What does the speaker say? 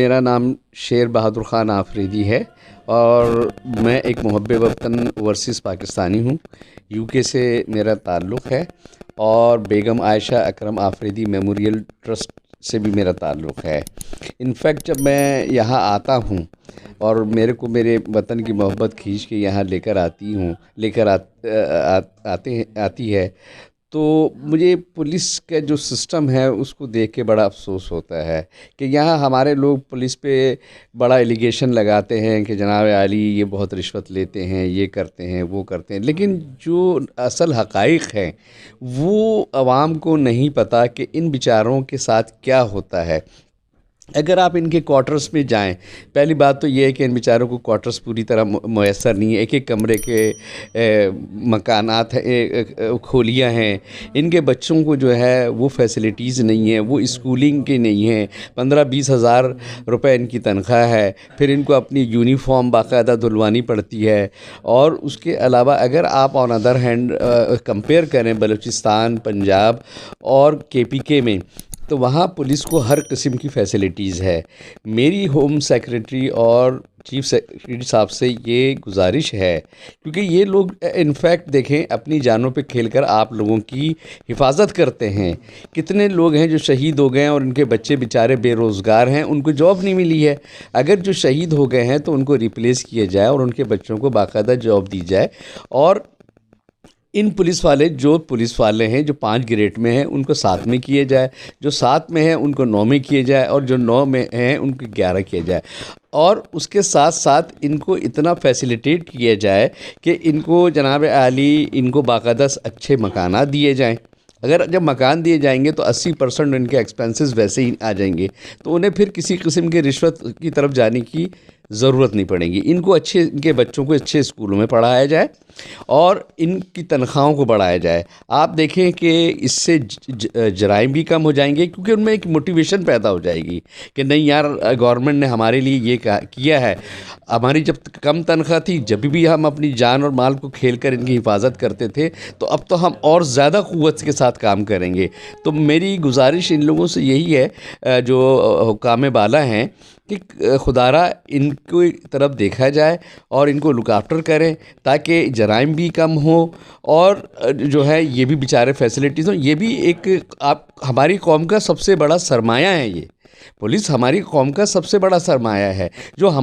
میرا نام شیر بہادر خان آفریدی ہے اور میں ایک محب وطن ورسز پاکستانی ہوں۔ یو کے سے میرا تعلق ہے اور بیگم عائشہ اکرم آفریدی میموریل ٹرسٹ سے بھی میرا تعلق ہے۔ انفیکٹ جب میں یہاں آتا ہوں اور میرے کو میرے وطن کی محبت کھینچ کے یہاں آتی ہے تو مجھے پولیس کا جو سسٹم ہے اس کو دیکھ کے بڑا افسوس ہوتا ہے کہ یہاں ہمارے لوگ پولیس پہ بڑا ایلیگیشن لگاتے ہیں کہ جناب عالی یہ بہت رشوت لیتے ہیں، یہ کرتے ہیں، وہ کرتے ہیں، لیکن جو اصل حقائق ہیں وہ عوام کو نہیں پتہ کہ ان بیچاروں کے ساتھ کیا ہوتا ہے۔ اگر آپ ان کے کوارٹرز میں جائیں، پہلی بات تو یہ ہے کہ ان بیچاروں کو کوارٹرز پوری طرح میسر نہیں ہے، ایک ایک کمرے کے مکانات کھولیاں ہیں، ان کے بچوں کو جو ہے وہ فیسلٹیز نہیں ہیں، وہ اسکولنگ کے نہیں ہیں، 15-20 ہزار روپے ان کی تنخواہ ہے، پھر ان کو اپنی یونیفارم باقاعدہ دھلوانی پڑتی ہے۔ اور اس کے علاوہ اگر آپ آن ادر ہینڈ کمپیئر کریں بلوچستان، پنجاب اور KPK میں، تو وہاں پولیس کو ہر قسم کی فیسلٹیز ہے۔ میری ہوم سیکریٹری اور چیف سیکریٹری صاحب سے یہ گزارش ہے، کیونکہ یہ لوگ انفیکٹ دیکھیں اپنی جانوں پہ کھیل کر آپ لوگوں کی حفاظت کرتے ہیں۔ کتنے لوگ ہیں جو شہید ہو گئے ہیں اور ان کے بچے بیچارے بے روزگار ہیں، ان کو جاب نہیں ملی ہے۔ اگر جو شہید ہو گئے ہیں تو ان کو ریپلیس کیا جائے اور ان کے بچوں کو باقاعدہ جاب دی جائے، اور ان پولیس والے ہیں جو 5 گریڈ میں ہیں ان کو 7 میں کیے جائے، جو 7 میں ہیں ان کو 9 میں کیے جائے، اور جو 9 میں ہیں ان کو 11 کیا جائے، اور اس کے ساتھ ساتھ ان کو اتنا فیسیلیٹیٹ کیا جائے کہ ان کو جناب عالی ان کو باقاعدہ اچھے مکانات دیے جائیں۔ اگر جب مکان دیے جائیں گے تو 80% ان کے ایکسپینسز ویسے ہی آ جائیں گے، تو انہیں پھر کسی قسم کے رشوت کی طرف جانے کی ضرورت نہیں پڑے گی۔ ان کے بچوں کو اچھے اسکولوں میں پڑھایا جائے اور ان کی تنخواہوں کو بڑھایا جائے۔ آپ دیکھیں کہ اس سے جرائم بھی کم ہو جائیں گے، کیونکہ ان میں ایک موٹیویشن پیدا ہو جائے گی کہ نہیں یار، گورنمنٹ نے ہمارے لیے یہ کیا ہے۔ ہماری جب کم تنخواہ تھی، جب بھی ہم اپنی جان اور مال کو کھیل کر ان کی حفاظت کرتے تھے، تو اب تو ہم اور زیادہ قوت کے ساتھ کام کریں گے۔ تو میری گزارش ان لوگوں سے یہی ہے جو حکام بالا ہیں کہ خدارا ان کو طرف دیکھا جائے اور ان کو لک آفٹر کریں، تاکہ جرائم بھی کم ہوں اور جو ہے یہ بھی بیچارے فیسلٹیز ہوں۔ یہ بھی ایک ہماری قوم کا سب سے بڑا سرمایہ ہے، یہ پولیس ہماری قوم کا سب سے بڑا سرمایہ ہے جو